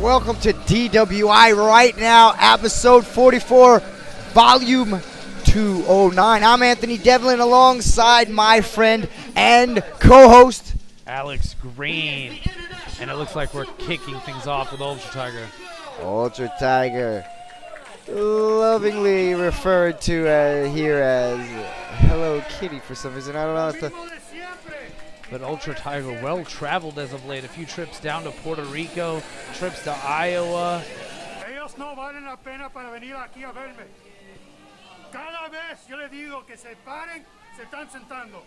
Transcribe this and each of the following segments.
Welcome to DWI right now, episode 44, volume 209. I'm Anthony Devlin alongside my friend and co-host Alex Green, and it looks like we're kicking things off with Ultra Tiger. Ultra Tiger, lovingly referred to here as Hello Kitty for some reason. I don't know. But Ultra Tiger, well-traveled as of late. A few trips down to Puerto Rico, trips to Iowa. Ellos no valen la pena para venir aquí a verme. Cada vez yo les digo que se paren, se están sentando.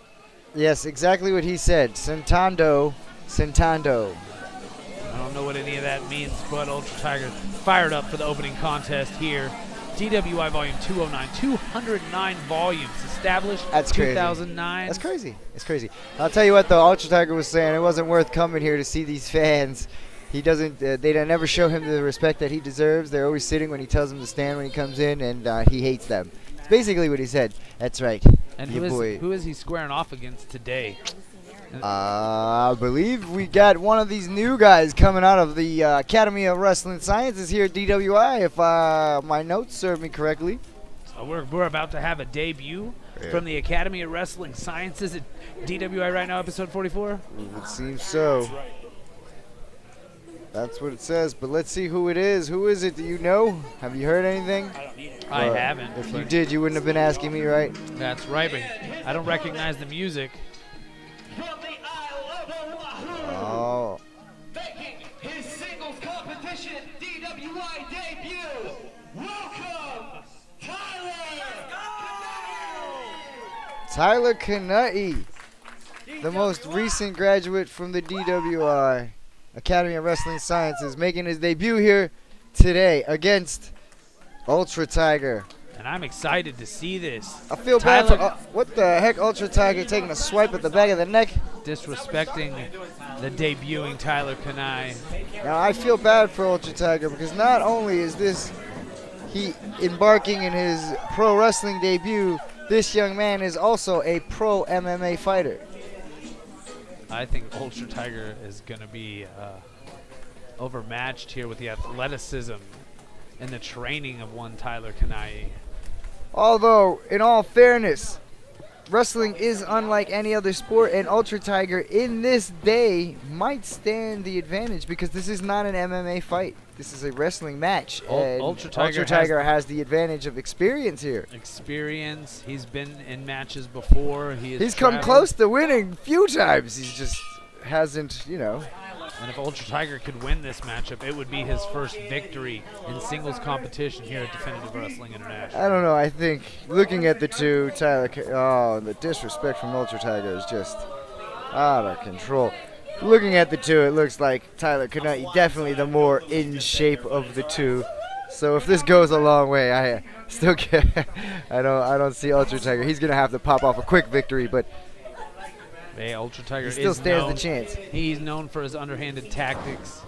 Yes, exactly what he said. Sentando. I don't know what any of that means, but Ultra Tiger fired up for the opening contest here. DWI Volume 209, 209 volumes established. That's crazy. 2009. That's crazy. It's crazy. I'll tell you what, though, Ultra Tiger was saying it wasn't worth coming here to see these fans. He doesn't. They never show him the respect that he deserves. They're always sitting when he tells them to stand when he comes in, and he hates them. It's basically what he said. That's right. And who is he squaring off against today? I believe we got one of these new guys coming out of the Academy of Wrestling Sciences here at DWI, if my notes serve me correctly. So we're about to have a debut from the Academy of Wrestling Sciences at DWI right now, episode 44? It seems so. That's what it says, but let's see who it is. Who is it? Do you know? Have you heard anything? I haven't. If you did, you wouldn't have been asking me, right? That's right, but I don't recognize the music. Oh. Making his singles competition DWI debut. Welcome, Tyler Canali, the most recent graduate from the DWI Academy of Wrestling Sciences, making his debut here today against Ultra Tiger. And I'm excited to see this. I feel bad for what the heck, Ultra Tiger taking a swipe at the back of the neck. Disrespecting the debuting Tyler Canali. Now I feel bad for Ultra Tiger because not only is he embarking in his pro wrestling debut, this young man is also a pro MMA fighter. I think Ultra Tiger is going to be overmatched here with the athleticism and the training of one Tyler Canali. Although, in all fairness, wrestling is unlike any other sport, and Ultra Tiger in this day might stand the advantage because this is not an MMA fight. This is a wrestling match. And Ultra Tiger has the advantage of experience here. Experience. He's been in matches before. He's come close to winning a few times. He just hasn't, And if Ultra Tiger could win this matchup, it would be his first victory in singles competition here at Definitive Wrestling International. I don't know. I think looking at the two, the disrespect from Ultra Tiger is just out of control. Looking at the two, it looks like Tyler Canali definitely the more in shape of the two. So if this goes a long way, I still can't. I don't see Ultra Tiger. He's gonna have to pop off a quick victory, but. Hey, Ultra Tiger still stands the chance. He's known for his underhanded tactics.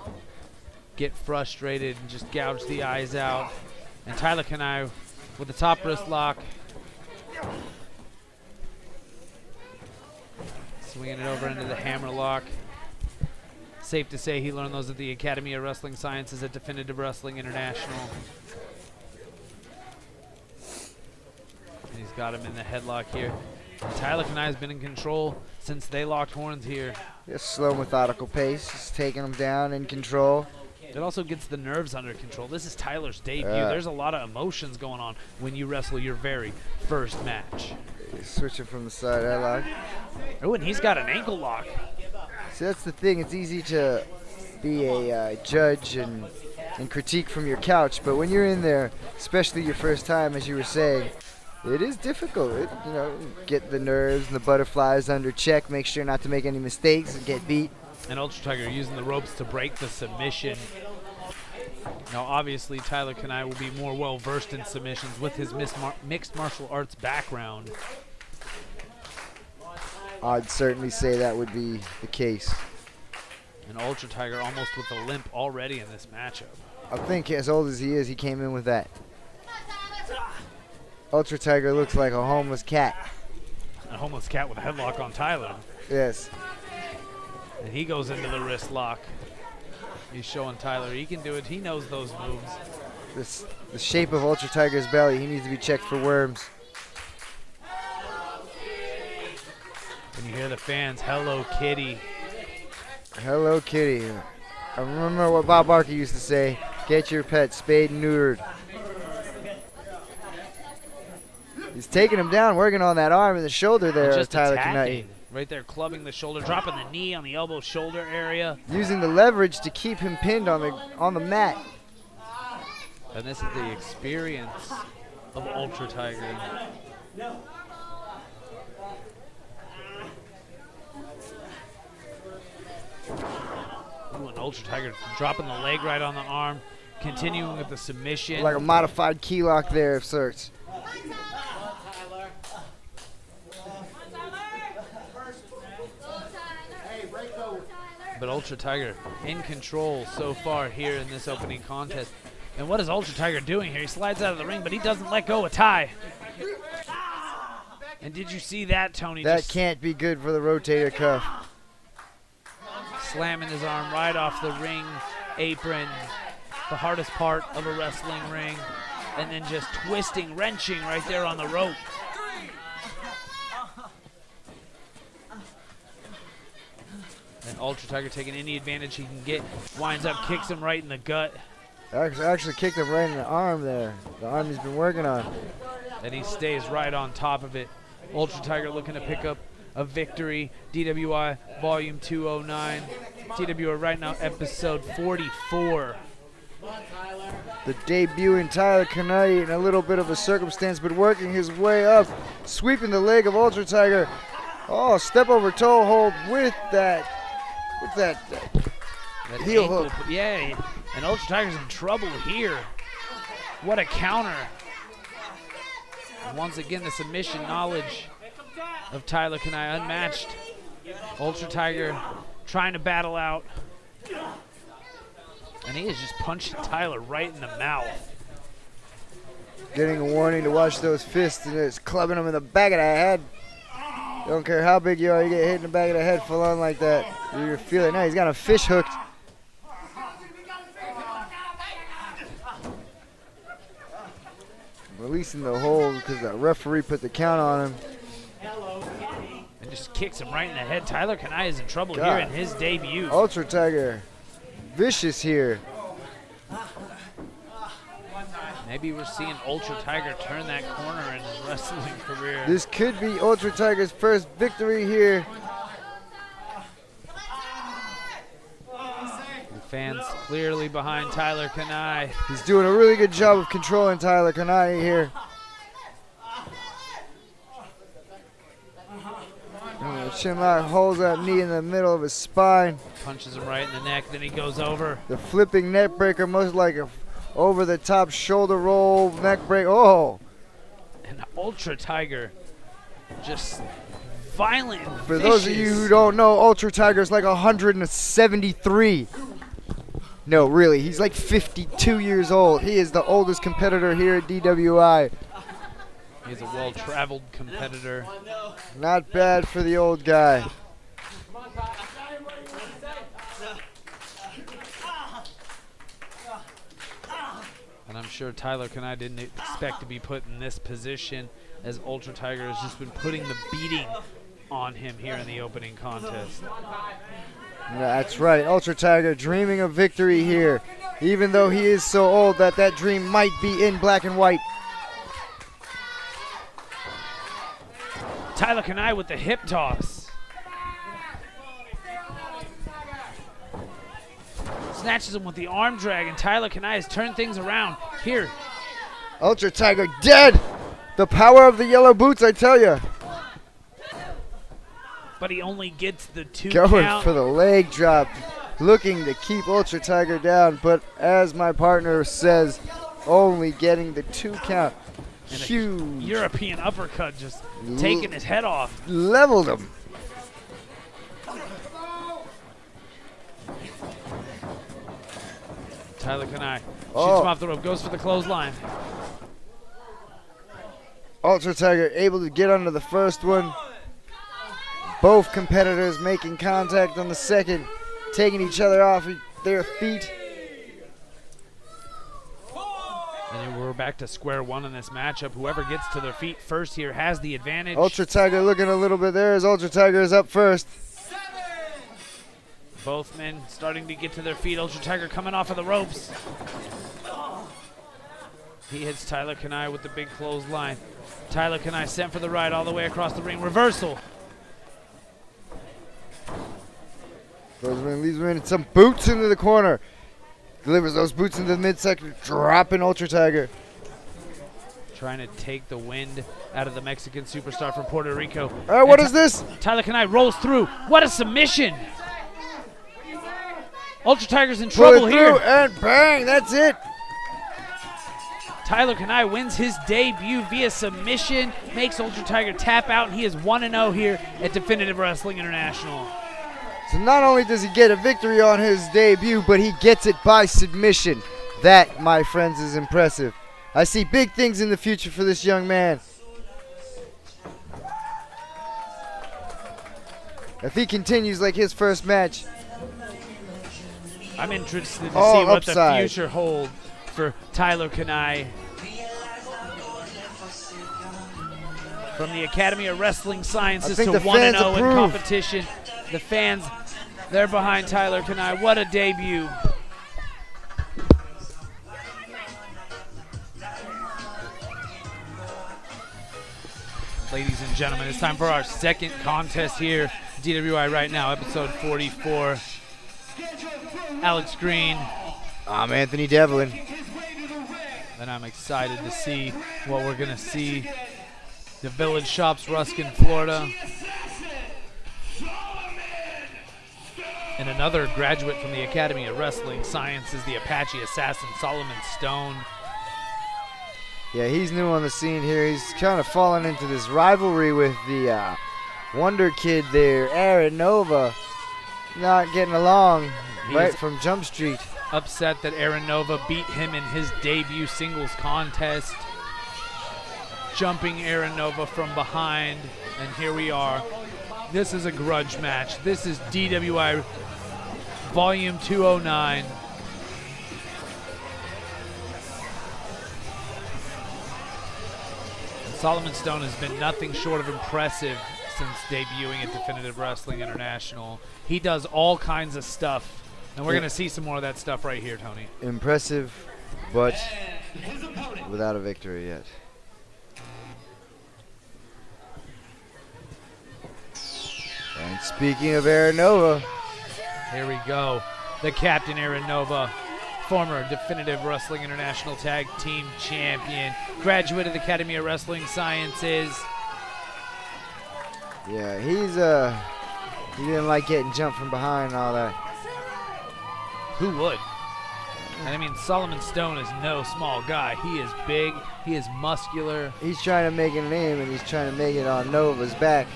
Get frustrated and just gouge the eyes out. And Tyler Canali with the top wrist lock. Swinging it over into the hammer lock. Safe to say he learned those at the Academy of Wrestling Sciences at Definitive Wrestling International. And he's got him in the headlock here. And Tyler Canali has been in control since they locked horns here. Just slow, methodical pace, just taking him down in control. It also gets the nerves under control. This is Tyler's debut. There's a lot of emotions going on when you wrestle your very first match. He's switching from the side headlock. Oh, and he's got an ankle lock. See, that's the thing. It's easy to be a judge and critique from your couch, but when you're in there, especially your first time, as you were saying, it is difficult. Get the nerves and the butterflies under check, make sure not to make any mistakes and get beat. And Ultra Tiger using the ropes to break the submission. Now, obviously, Tyler Canali will be more well-versed in submissions with his mixed martial arts background. I'd certainly say that would be the case. And Ultra Tiger almost with a limp already in this matchup. I think as old as he is, he came in with that. Ultra Tiger looks like a homeless cat. A homeless cat with a headlock on Tyler. Yes. And he goes into the wrist lock. He's showing Tyler he can do it. He knows those moves. The shape of Ultra Tiger's belly, he needs to be checked for worms. And you hear the fans, "Hello, Kitty." Hello, Kitty. I remember what Bob Barker used to say, get your pet spayed and neutered. He's taking him down, working on that arm and the shoulder there of Tyler Canali. Right there, clubbing the shoulder, dropping the knee on the elbow shoulder area. Using the leverage to keep him pinned on the mat. And this is the experience of Ultra Tiger. Ooh, and Ultra Tiger dropping the leg right on the arm, continuing with the submission. Like a modified key lock there of sorts. But Ultra Tiger in control so far here in this opening contest. And what is Ultra Tiger doing here? He slides out of the ring, but he doesn't let go of Ty. And did you see that, Tony? That can't be good for the rotator cuff. Slamming his arm right off the ring apron, the hardest part of a wrestling ring, and then just twisting, wrenching right there on the rope. And Ultra Tiger taking any advantage he can get, winds up, kicks him right in the gut. Actually kicked him right in the arm there, the arm he's been working on. And he stays right on top of it. Ultra Tiger looking to pick up a victory. DWI Vol.209. DWI right now, episode 44. The debuting Tyler Canali in a little bit of a circumstance, but working his way up, sweeping the leg of Ultra Tiger. Oh, step over toe hold with that heel hook. Yeah, and Ultra Tiger's in trouble here. What a counter. And once again, the submission knowledge of Tyler Canali unmatched. Ultra Tiger trying to battle out. And he is just punching Tyler right in the mouth. Getting a warning to watch those fists, and it's clubbing him in the back of the head. Don't care how big you are, you get hit in the back of the head full on like that. You feel it now. He's got a fish hooked. Releasing the hold because the referee put the count on him. And just kicks him right in the head. Tyler Canali is in trouble here in his debut. Ultra Tiger, vicious here. Maybe we're seeing Ultra Tiger turn that corner in his wrestling career. This could be Ultra Tiger's first victory here. The fans clearly behind Tyler Canali. He's doing a really good job of controlling Tyler Canali here. Chinlock holds that knee in the middle of his spine. Punches him right in the neck, then he goes over. The flipping neck breaker, most like a over-the-top shoulder roll neck break. Oh! And Ultra Tiger just violent. For those of you who don't know, Ultra Tiger's like 173. No, really, he's like 52 years old. He is the oldest competitor here at DWI. He's a well-traveled competitor. Not bad for the old guy. And I'm sure Tyler Canali didn't expect to be put in this position, as Ultra Tiger has just been putting the beating on him here in the opening contest. That's right, Ultra Tiger dreaming of victory here, even though he is so old that dream might be in black and white. Tyler Canali with the hip toss. snatches him with the arm drag, and Tyler Canali has turned things around. Here, Ultra Tiger dead. The power of the yellow boots, I tell you. but he only gets the 2 Going count. for the leg drop. Looking to keep Ultra Tiger down, but as my partner says, only getting the 2 count. And a Huge. European uppercut just taking his head off. Leveled him. Tyler Canali shoots Oh. him off the rope, goes for the clothesline. Ultra Tiger able to get under the first one. Both competitors making contact on the second, taking each other off their feet. And then we're back to square one in this matchup. Whoever gets to their feet first here has the advantage. Ultra Tiger looking a little bit there as Ultra Tiger is up first. Both men starting to get to their feet. Ultra Tiger coming off of the ropes. He hits Tyler Canali with the big clothesline. Tyler Canali sent for the ride all the way across the ring. Reversal. Leaves him in some boots into the corner. Delivers those boots into the midsection, dropping Ultra Tiger. Trying to take the wind out of the Mexican superstar from Puerto Rico. All right, what is this? Tyler Canali rolls through. What a submission. Ultra Tiger's in Pull trouble it here. through and bang, that's it. Tyler Canali wins his debut via submission, makes Ultra Tiger tap out, and he is 1-0 here at Definitive Wrestling International. So not only does he get a victory on his debut, but he gets it by submission. That, my friends, is impressive. I see big things in the future for this young man. If he continues like his first match, I'm interested to see Oh, what upside. the future holds for Tyler Canali. From the Academy of Wrestling Sciences I to think the 1-0 fans in approve. competition. The fans, they're behind Tyler Canali. What a debut. Ladies and gentlemen, it's time for our second contest here. DWI right now, episode 44. Alex Green, I'm Anthony Devlin. and I'm excited to see what we're going to see. The Village Shops, Ruskin, Florida. And another graduate from the Academy of Wrestling Sciences, the Apache Assassin, Solomon Stone. Yeah, he's new on the scene here. He's kind of fallen into this rivalry with the Wonder Kid there, Aaron Nova. Not getting along right from Jump Street. Upset that Aaron Nova beat him in his debut singles contest. Jumping Aaron Nova from behind, and here we are. This is a grudge match. This is DWI Volume 209. Solomon Stone has been nothing short of impressive since debuting at Definitive Wrestling International. He does all kinds of stuff, and we're going to see some more of that stuff right here, Tony. Impressive, but without a victory yet. And speaking of Aaron Nova, Here we go. The captain, Aaron Nova, former Definitive Wrestling International Tag Team Champion, graduate of the Academy of Wrestling Sciences. yeah, he didn't like getting jumped from behind and all that. Who would? And I mean, Solomon Stone is no small guy. He is big. He is muscular. He's trying to make a name, and he's trying to make it on Nova's back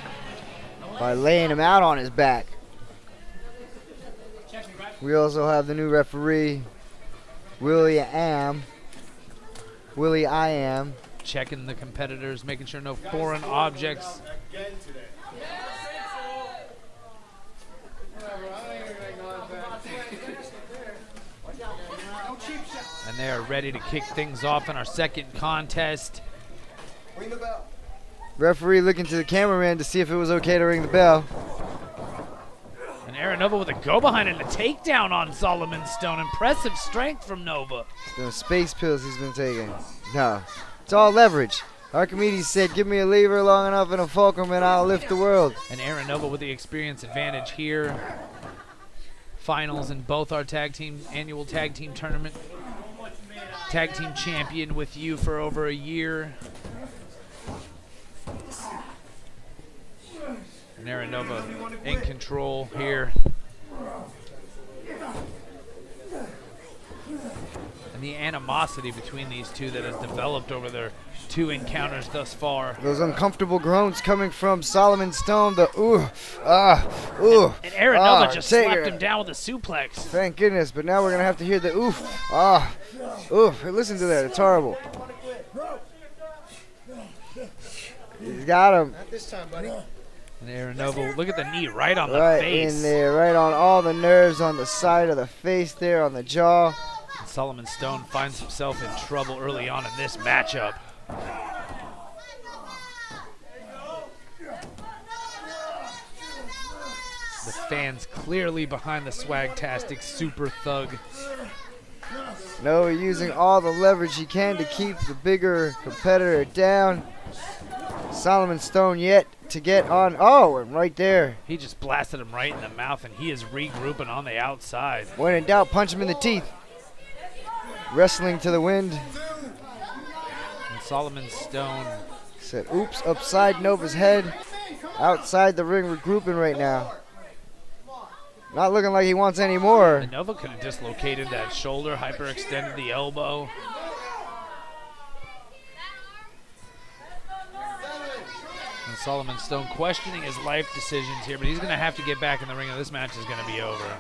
by laying him out on his back. We also have the new referee, Willie I Am. Checking the competitors, making sure no foreign objects. And they are ready to kick things off in our second contest. Referee looking to the cameraman to see if it was okay to ring the bell. And Aaron Nova with a go behind and a takedown on Solomon Stone. Impressive strength from Nova. Those space pills he's been taking. No, it's all leverage. Archimedes said, give me a lever long enough and a fulcrum and I'll lift the world. And Aaron Nova with the experience advantage here. finals in both our annual tag team tournament. Tag team champion with you for over a year. And Aaron Nova in control here. And the animosity between these two that has developed over their 2 encounters thus far. Those uncomfortable groans coming from Solomon Stone. The ooh. And Aaron Nova just slapped him down with a suplex. Thank goodness, but now we're going to have to hear the oof. Oof. Listen to that. It's horrible. He's got him. Not this time, buddy. And Aaron Nova, look at the knee right on the Right face. in there, right on all the nerves on the side of the face there, on the jaw. And Solomon Stone finds himself in trouble early on in this matchup. The fans clearly behind the swagtastic super thug. Nova using all the leverage he can to keep the bigger competitor down. Solomon Stone yet to get on. Oh, and right there. He just blasted him right in the mouth, and he is regrouping on the outside. When in doubt, punch him in the teeth. Wrestling to the wind. And Solomon Stone Said, oops, upside Nova's head. Outside the ring, regrouping right now. Not looking like he wants any more. And Nova could have dislocated that shoulder, hyperextended the elbow. And Solomon Stone questioning his life decisions here, but he's going to have to get back in the ring, or this match is going to be over.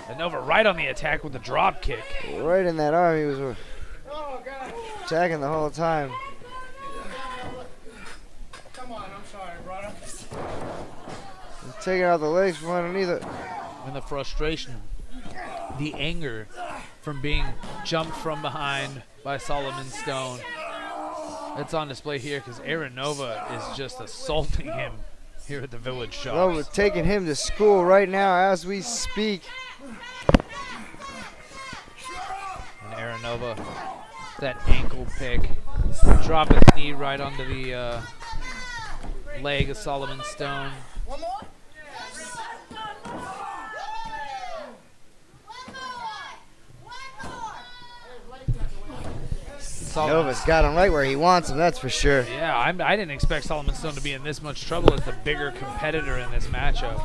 And Nova right on the attack with the drop kick. Right in that arm, he was attacking the whole time. Come on, I'm sorry, brother. He's taking out the legs from underneath it. And the frustration, the anger from being jumped from behind by Solomon Stone. It's on display here because Aaron Nova is just assaulting him here at the Village Shops. Nova taking him to school right now as we speak. And Aaron Nova, that ankle pick, dropping the knee right onto the leg of Solomon Stone. One more? Nova's got him right where he wants him, that's for sure. Yeah, I didn't expect Solomon Stone to be in this much trouble as the bigger competitor in this matchup.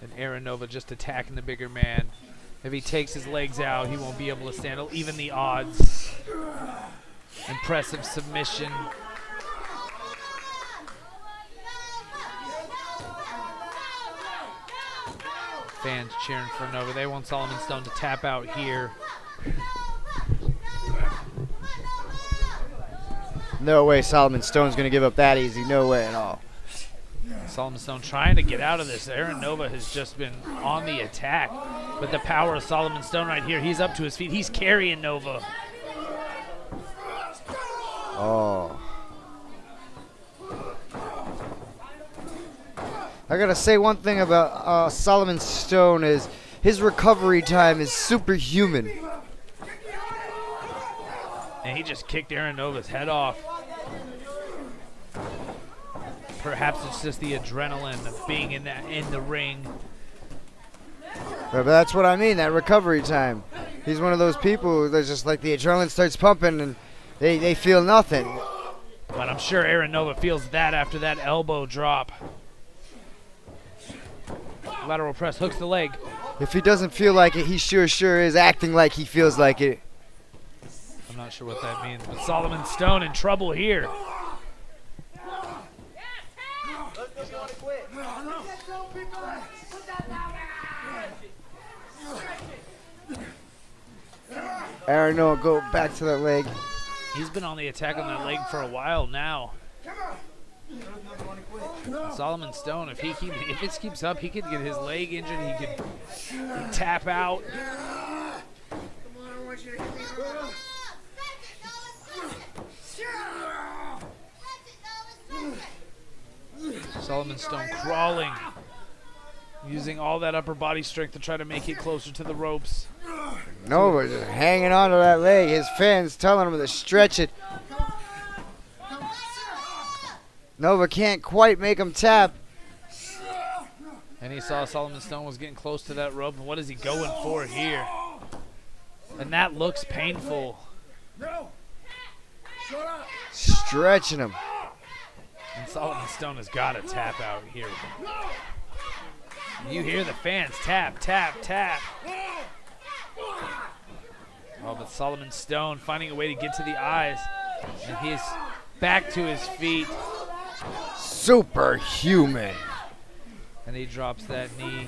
And Aaron Nova just attacking the bigger man. If he takes his legs out, he won't be able to stand even the odds. Impressive submission. Fans cheering for Nova. They want Solomon Stone to tap out here. No way Solomon Stone's going to give up that easy. No way at all. Solomon Stone trying to get out of this. Aaron Nova has just been on the attack. But the power of Solomon Stone right here, he's up to his feet. He's carrying Nova. Oh. I got to say one thing about Solomon Stone is his recovery time is superhuman. And he just kicked Aaron Nova's head off. Perhaps it's just the adrenaline of being in the ring. But that's what I mean, that recovery time. He's one of those people that's just like the adrenaline starts pumping and they feel nothing. But I'm sure Aaron Nova feels that after that elbow drop. Lateral press, hooks the leg. If he doesn't feel like it, he sure is acting like he feels like it. I'm not sure what that means, but Solomon Stone in trouble here. Aaron Noah go back to that leg. He's been on the attack on that leg for a while now. Solomon Stone, if it keeps up, he could get his leg injured. He could tap out. Solomon Stone crawling, using all that upper body strength to try to make it closer to the ropes. Nova just hanging on to that leg. His fans telling him to stretch it. Nova can't quite make him tap. And he saw Solomon Stone was getting close to that rope. And what is he going for here? And that looks painful. Stretching him. And Solomon Stone has got to tap out here. You hear the fans tap, tap, tap. Oh, but Solomon Stone finding a way to get to the eyes. And he's back to his feet. Superhuman. And he drops that knee.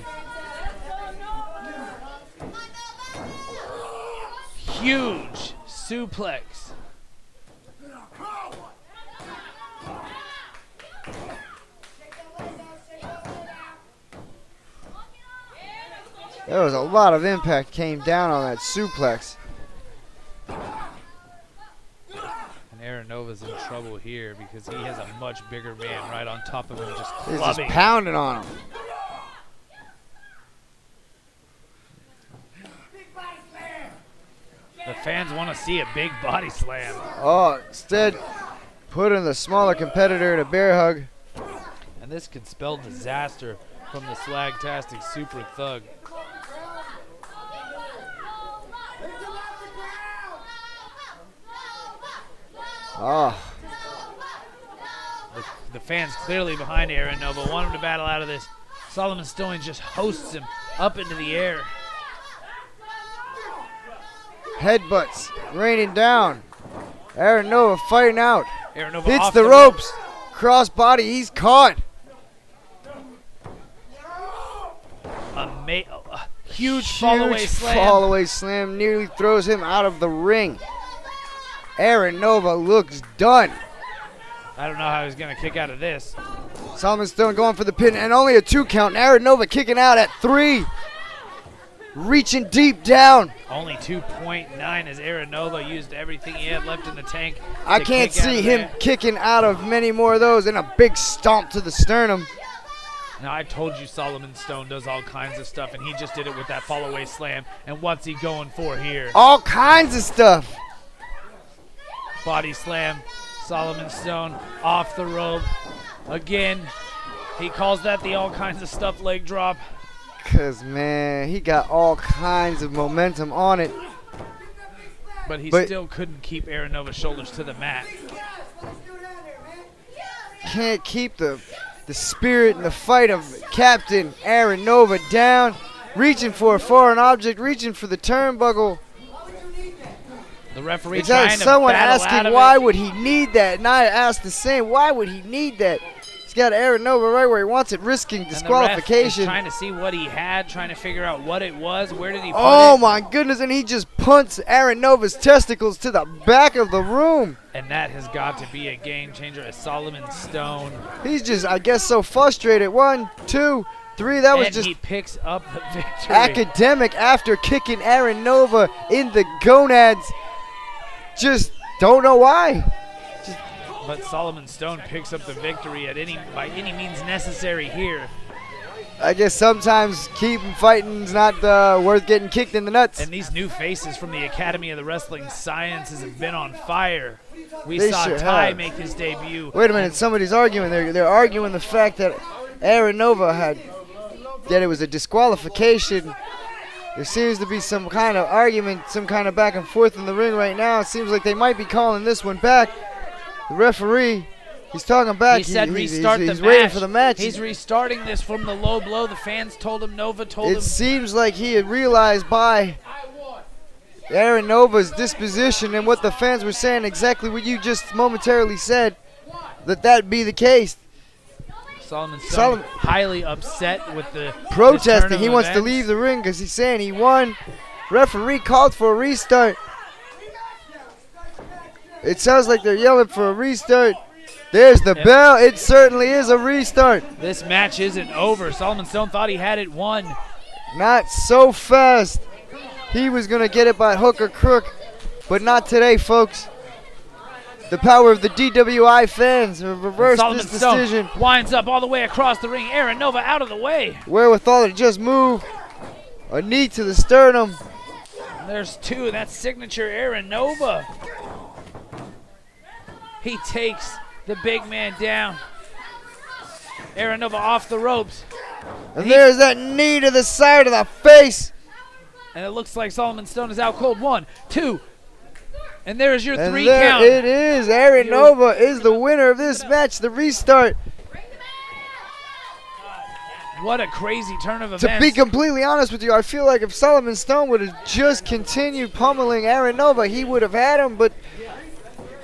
Huge suplex. There was a lot of impact came down on that suplex. And Aaron Nova's in trouble here because he has a much bigger man right on top of him, just He's clubbing. just pounding on him. The fans want to see a big body slam. Oh, instead, putting the smaller competitor in a bear hug. And this could spell disaster from the Swagtastic Super Thug. Oh, The fans clearly behind Aaron Nova want him to battle out of this. Solomon Stone just hosts him up into the air. headbutts raining down. Aaron Nova fighting out. Aaron Nova Hits off the ropes. Cross body, he's caught. Huge fall away slam. Fall away slam nearly throws him out of the ring. Aaron Nova looks done. I don't know how he's going to kick out of this. Solomon Stone going for the pin and only a 2 count. Aaron Nova kicking out at 3. Reaching deep down. Only 2.9 as Aaron Nova used everything he had left in the tank. I can't see him kicking out of many more of those, and a big stomp to the sternum. Now, I told you Solomon Stone does all kinds of stuff, and he just did it with that fall-away slam. And what's he going for here? All kinds of stuff. Body slam. Solomon Stone off the rope. Again, he calls that the all kinds of stuff leg drop. Because, man, he got all kinds of momentum on it. But he still couldn't keep Aaron Nova's shoulders to the mat. Can't keep the spirit and the fight of Captain Aaron Nova down. Reaching for a foreign object, reaching for the turnbuckle. The referee It's trying like to someone battle out asking of why it. would he need that, and I asked the same. Why would he need that? He's got Aaron Nova right where he wants it, risking And the ref disqualification. is trying to see what he had, trying to figure out what it was. Where did he put Oh it? my goodness, and he just punts Aaron Nova's testicles to the back of the room. And that has got to be a game changer as Solomon Stone. He's just, I guess, so frustrated. 1, 2, 3. That was And just he picks up the victory. academic after kicking Aaron Nova in the gonads. Just don't know why. But Solomon Stone picks up the victory by any means necessary here. I guess sometimes keeping fighting's not worth getting kicked in the nuts. And these new faces from the Academy of the Wrestling Sciences have been on fire. We They saw sure Ty have. make his debut. Wait a minute, somebody's arguing. They're arguing the fact that Aaron Nova that it was a disqualification. There seems to be some kind of argument, some kind of back and forth in the ring right now. It seems like they might be calling this one back. The referee, he's talking back. He said restart the match. He's waiting for the match. He's restarting this from the low blow. The fans told him, Nova told him. It seems like he had realized by Aaron Nova's disposition and what the fans were saying, exactly what you just momentarily said, that'd be the case. Solomon Stone highly upset with the Protesting. turn He of wants to events. leave the ring because he's saying he won. Referee called for a restart. It sounds like they're yelling for a restart. There's the bell. It certainly is a restart. This match isn't over. Solomon Stone thought he had it won. Not so fast. He was going to get it by hook or crook, but not today, folks. The power of the DWI fans have reversed Solomon this decision. Stone winds up all the way across the ring. Aaron Nova out of the way. Wherewithal to just move. A knee to the sternum. There's 2, and that's signature Aaron Nova. He takes the big man down. Aaron Nova off the ropes. And there's that knee to the side of the face. And it looks like Solomon Stone is out cold. 1, 2. And there's your And 3 there count. it is. Aaron Nova is the winner of this match. The restart. What a crazy turn of events. To be completely honest with you, I feel like if Solomon Stone would have just continued pummeling Aaron Nova, he would have had him. But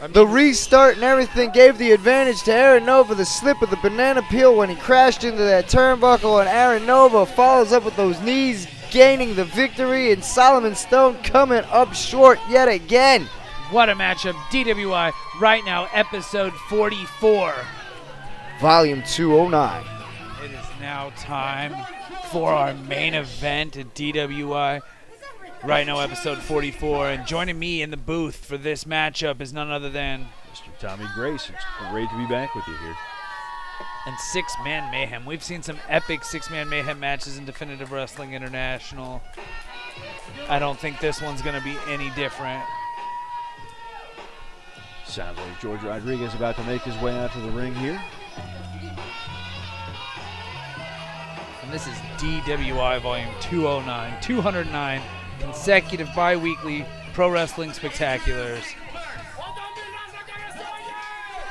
the restart and everything gave the advantage to Aaron Nova. The slip of the banana peel when he crashed into that turnbuckle, and Aaron Nova follows up with those knees, gaining the victory, and Solomon Stone coming up short yet again. What a matchup. DWI right now, episode 44. Volume 209. It is now time for our main event at DWI. Right now, episode 44. And joining me in the booth for this matchup is none other than Mr. Tommy Grace. It's great to be back with you here. and six-man mayhem. We've seen some epic six-man mayhem matches in Definitive Wrestling International. I don't think this one's going to be any different. Sounds like George Rodriguez about to make his way out to the ring here. And this is DWI Volume 209, 209 consecutive bi-weekly pro wrestling spectaculars.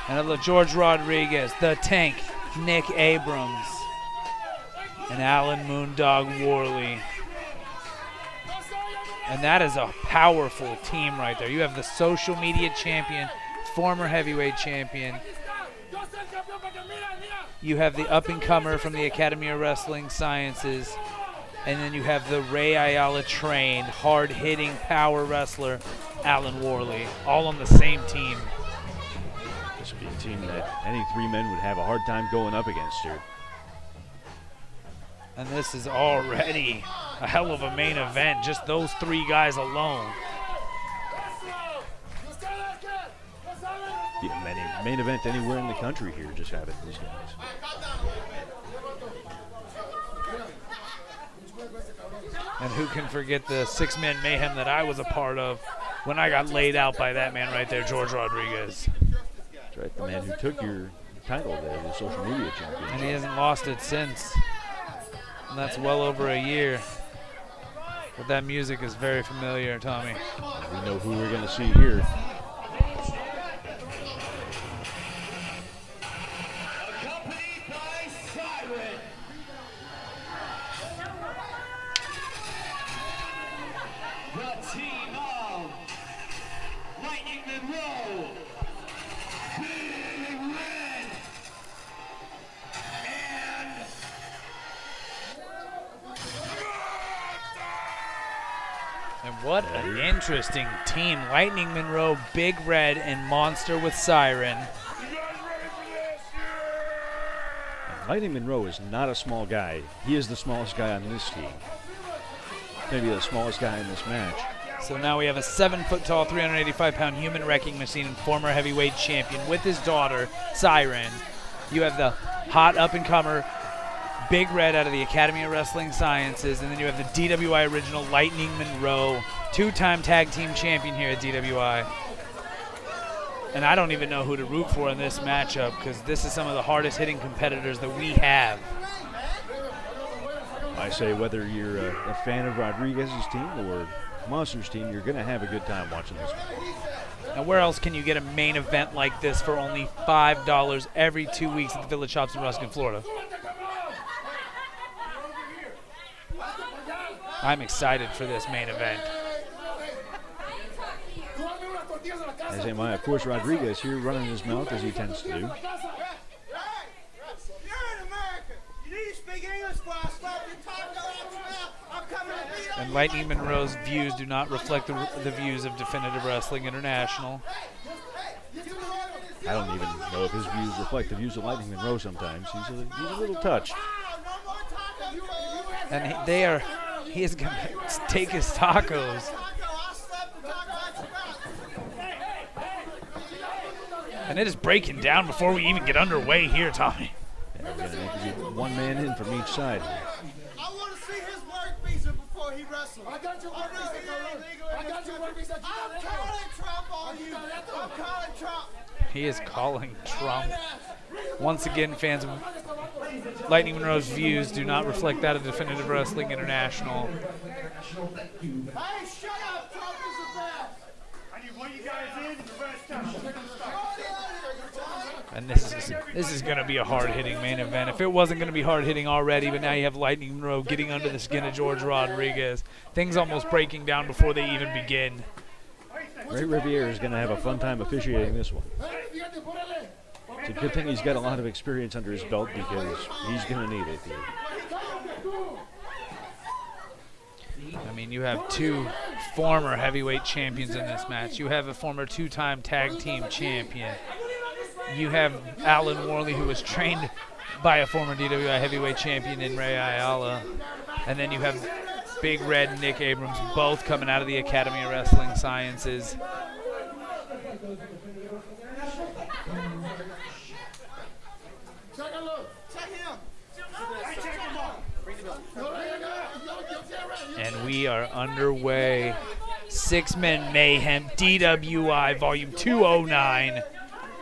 And I love George Rodriguez, the Tank, Nick Abrams, and Alan Moondog Worley. And that is a powerful team right there. You have the social media champion, former heavyweight champion. You have the up-and-comer from the Academy of Wrestling Sciences. And then you have the Ray Ayala-trained, hard-hitting power wrestler, Alan Worley, all on the same team. This would be a team that any 3 men would have a hard time going up against here. And this is already a hell of a main event, just those 3 guys alone. Yeah, main event anywhere in the country here, just having these guys. And who can forget the six-man mayhem that I was a part of when I got laid out by that man right there, George Rodriguez. That's right, the man who took your title there, the social media champion. And he hasn't lost it since. And that's well over a year. But that music is very familiar, Tommy. We know who we're going to see here. Accompanied by Siren. The team of Lightning Monroe, Big Red, and And what an interesting team. Lightning Monroe, Big Red, and Monster with Siren. Lightning Monroe is not a small guy. He is the smallest guy on this team. Maybe the smallest guy in this match. So now we have a 7-foot-tall, 385-pound human wrecking machine and former heavyweight champion with his daughter, Siren. You have the hot up-and-comer, Big Red out of the Academy of Wrestling Sciences, and then you have the DWI original Lightning Monroe, 2-time tag team champion here at DWI. And I don't even know who to root for in this matchup because this is some of the hardest hitting competitors that we have. I say whether you're a fan of Rodriguez's team or Monster's team, you're going to have a good time watching this one. Now where else can you get a main event like this for only $5 every 2 weeks at the Village Shops in Ruskin, Florida? I'm excited for this main event. As am I. Of course, Rodriguez here running his mouth as he tends to do. And Lightning Monroe's views do not reflect the views of Definitive Wrestling International. I don't even know if his views reflect the views of Lightning Monroe sometimes. He's a little touched. And he is going to take his tacos. And it is breaking down before we even get underway here, Tommy. Yeah, we're going to get one man in from each side. I want to see his work visa before he wrestles. I got your work visa. I got your work visa. I'm calling Trump on you. I'm calling Trump. He is calling Trump. Once again, fans of Lightning Monroe's views do not reflect that of Definitive Wrestling International. Hey, shut up! Trump is the best! I need one of you guys in and the rest out. And this is going to be a hard-hitting main event. If it wasn't going to be hard-hitting already, but now you have Lightning Monroe getting under the skin of George Rodriguez. Things almost breaking down before they even begin. Ray Riviere is going to have a fun time officiating this one. It's a good thing he's got a lot of experience under his belt because he's going to need it here. I mean, you have two former heavyweight champions in this match. You have a former two-time tag team champion. You have Alan Worley, who was trained by a former DWI heavyweight champion in Ray Ayala. And then you have Big Red and Nick Abrams, both coming out of the Academy of Wrestling Sciences. And we are underway. Six-Man Mayhem, DWI, Volume 209.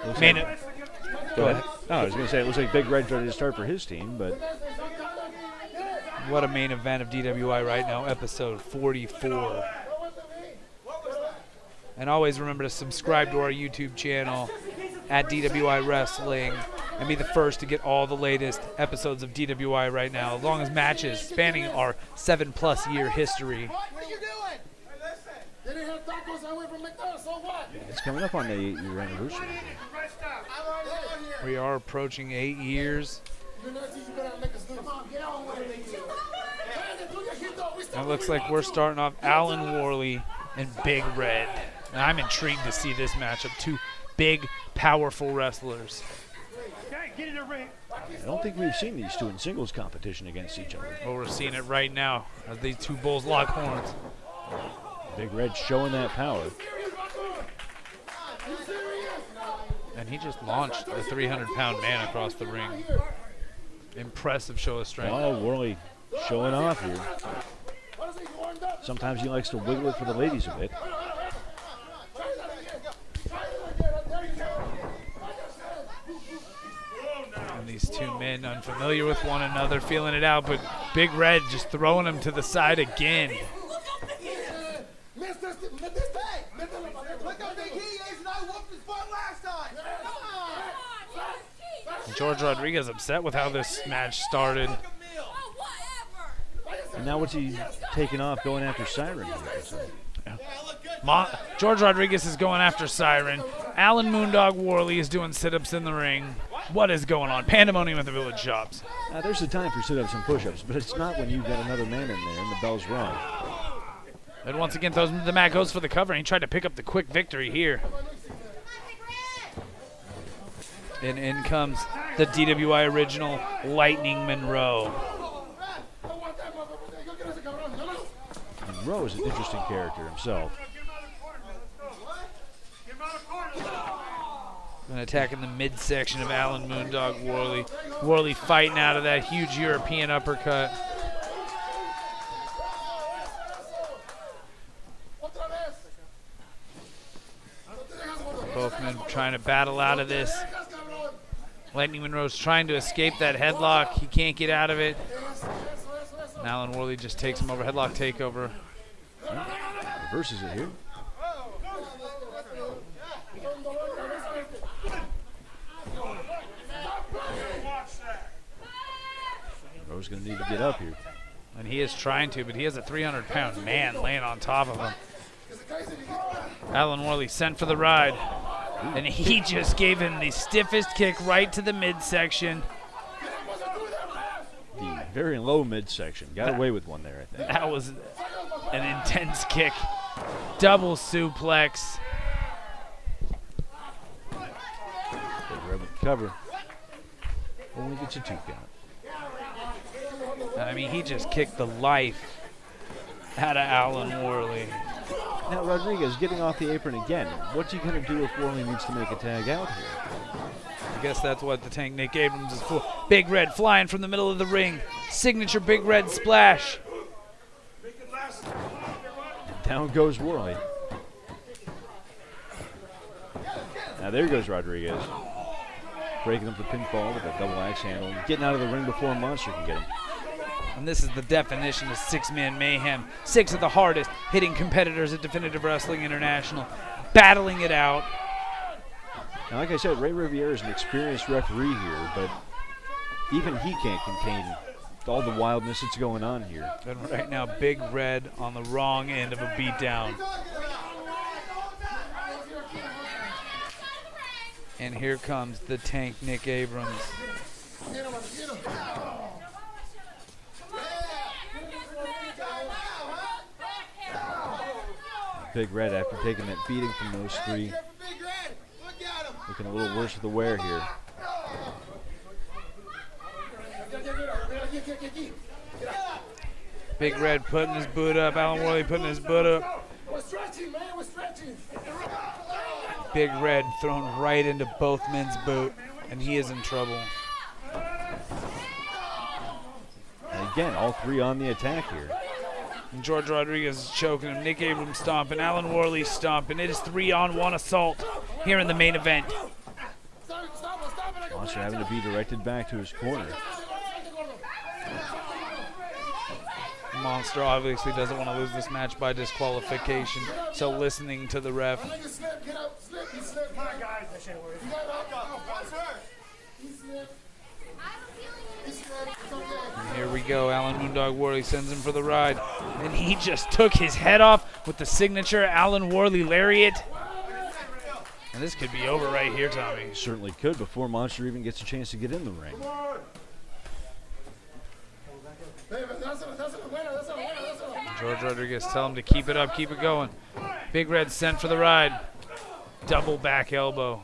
Go ahead. No, I was going to say, it looks like Big Red's ready to start for his team, but what a main event of DWI right now, episode 44. And always remember to subscribe to our YouTube channel at DWI Wrestling and be the first to get all the latest episodes of DWI right now, as long as matches spanning our 7+ year history. What are you doing? They didn't have tacos away from McDonald's, so what? it's coming up on the 8-year anniversary. I'm already on here. We are approaching 8 years. Come on, get on with it. It looks like we're starting off Alan Worley and Big Red. And I'm intrigued to see this matchup. Two big, powerful wrestlers. Okay, get in the ring. I don't think we've seen these two in singles competition against each other. Well, we're seeing it right now as these two bulls lock horns. Big Red showing that power. And he just launched a 300-pound man across the ring. Impressive show of strength. Oh, Worley showing off here. Sometimes he likes to wiggle it for the ladies a bit. And these two men unfamiliar with one another, feeling it out, but Big Red just throwing him to the side again. Look how big he is, and I whooped his butt last time. And George Rodriguez upset with how this match started. And now what's he taking off going after Siren here? George Rodriguez is going after Siren. Alan Moondog Worley is doing sit-ups in the ring. What is going on? Pandemonium at the Village Shops. There's the time for sit-ups and push-ups, but it's not when you've got another man in there and the bell's rung. And once again, the mat goes for the cover, and he tried to pick up the quick victory here. And in comes the DWI original, Lightning Monroe. Monroe is an interesting character himself. An attack in the midsection of Alan Moondog Worley. Worley fighting out of that huge European uppercut. Both men trying to battle out of this. Lightning Monroe's trying to escape that headlock. He can't get out of it. And Alan Worley just takes him over. Headlock takeover. Reverses it here. Monroe's going to need to get up here. And he is trying to, but he has a 300-pound man laying on top of him. Alan Worley sent for the ride. And he just gave him the stiffest kick right to the midsection. The very low midsection. Got away with one there, I think. That was an intense kick. Double suplex. Big Red with the cover. Only gets a 2 count. I mean, he just kicked the life out of Alan Worley. Now Rodriguez getting off the apron again. What's he going to do if Worley needs to make a tag out here? I guess that's what the Tank Nick Abrams is for. Big Red flying from the middle of the ring. Signature Big Red splash. Down goes Worley. Now there goes Rodriguez. breaking up the pinfall with a double axe handle, and getting out of the ring before Monster can get him. And this is the definition of six-man mayhem. 6 of the hardest hitting competitors at Definitive Wrestling International, battling it out. Now, like I said, Ray Riviere is an experienced referee here, but even he can't contain all the wildness that's going on here. And right now, Big Red on the wrong end of a beatdown. And here comes the tank, Nick Abrams. Big Red, after taking that beating from those three, looking a little worse for the wear here. Big Red putting his boot up. Alan Worley putting his boot up. Big Red thrown right into both men's boot, and he is in trouble. And again, all three on the attack here. And George Rodriguez is choking him. Nick Abrams stomping. Alan Worley stomping. It is 3-on-1 assault here in the main event. Monster having to be directed back to his corner. Monster obviously doesn't want to lose this match by disqualification, so listening to the ref. And here we go. Alan Moondog Worley sends him for the ride, and he just took his head off with the signature Alan Worley lariat. And this could be over right here, Tommy. Certainly could before Monster even gets a chance to get in the ring. George Rodriguez tell him to keep it up, keep it going. Big Red sent for the ride. Double back elbow.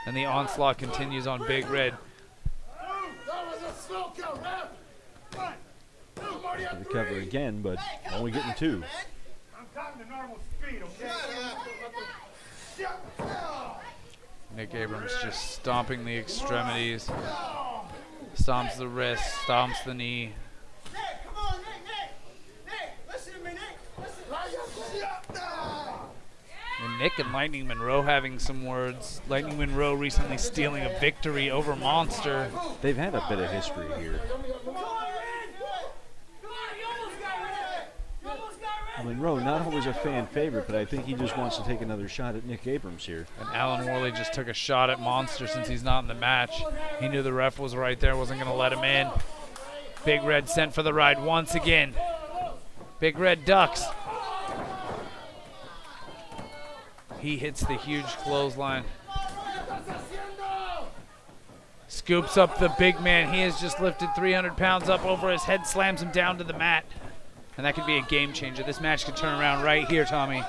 And the onslaught continues on Big Red. The cover again, but only getting 2. I'm talking to normal speed, okay? Nick Abrams just stomping the extremities. Stomps the wrist, stomps the knee. And Nick and Lightning Monroe having some words. Lightning Monroe recently stealing a victory over Monster. They've had a bit of history here. Monroe, not always a fan favorite, but I think he just wants to take another shot at Nick Abrams here. And Alan Worley just took a shot at Monster since he's not in the match. He knew the ref was right there, wasn't going to let him in. Big Red sent for the ride once again. Big Red ducks. He hits the huge clothesline. Scoops up the big man. He has just lifted 300 pounds up over his head, slams him down to the mat. And that could be a game changer. This match could turn around right here, Tommy.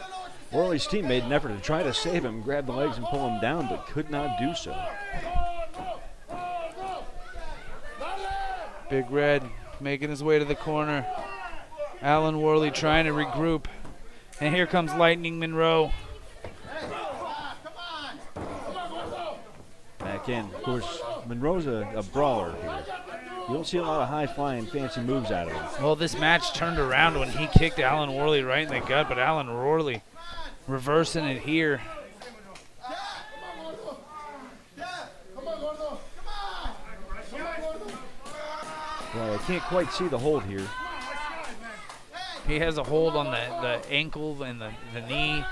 Worley's team made an effort to try to save him, grab the legs and pull him down, but could not do so. Big Red making his way to the corner. Alan Worley trying to regroup. And here comes Lightning Monroe. Back in. Of course, Monroe's a brawler here. You don't see a lot of high-flying, fancy moves out of him. Well, this match turned around when he kicked Alan Worley right in the gut, but Alan Worley reversing it here. Well, I can't quite see the hold here. He has a hold on the ankle and the knee.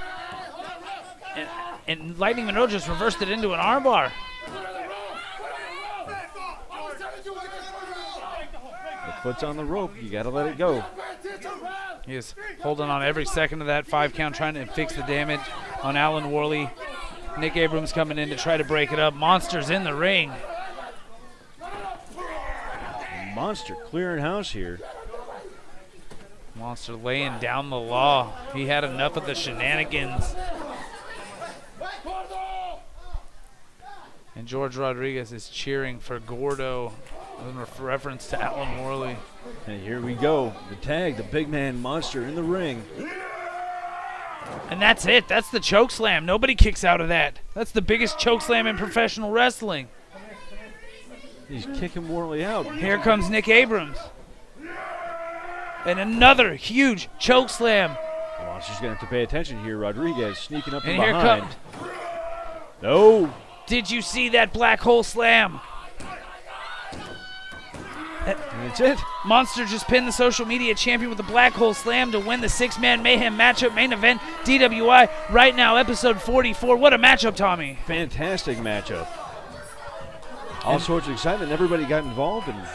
And Lightning Monroe just reversed it into an armbar. The foot's on the rope. You got to let it go. He is holding on every second of that 5 count, trying to fix the damage on Alan Worley. Nick Abrams coming in to try to break it up. Monster's in the ring. Monster clearing house here. Monster laying down the law. He had enough of the shenanigans. And George Rodriguez is cheering for Gordo in reference to Alan Worley. And here we go. The tag, the big man Monster in the ring. And that's it. That's the choke slam. Nobody kicks out of that. That's the biggest choke slam in professional wrestling. He's kicking Worley out. Here comes Nick Abrams. And another huge choke slam. Monster's going to have to pay attention here. Rodriguez sneaking up from And here behind. comes. No. Did you see that black hole slam? That's it. Monster just pinned the social media champion with a black hole slam to win the 6-man mayhem matchup main event DWI right now, episode 44. What a matchup, Tommy. Fantastic matchup. All sorts of excitement. Everybody got involved, and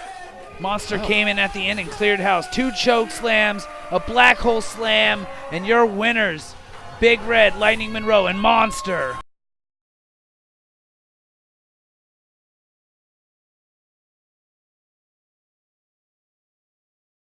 Monster came in at the end and cleared house. 2 choke slams, a black hole slam, and your winners, Big Red, Lightning Monroe, and Monster.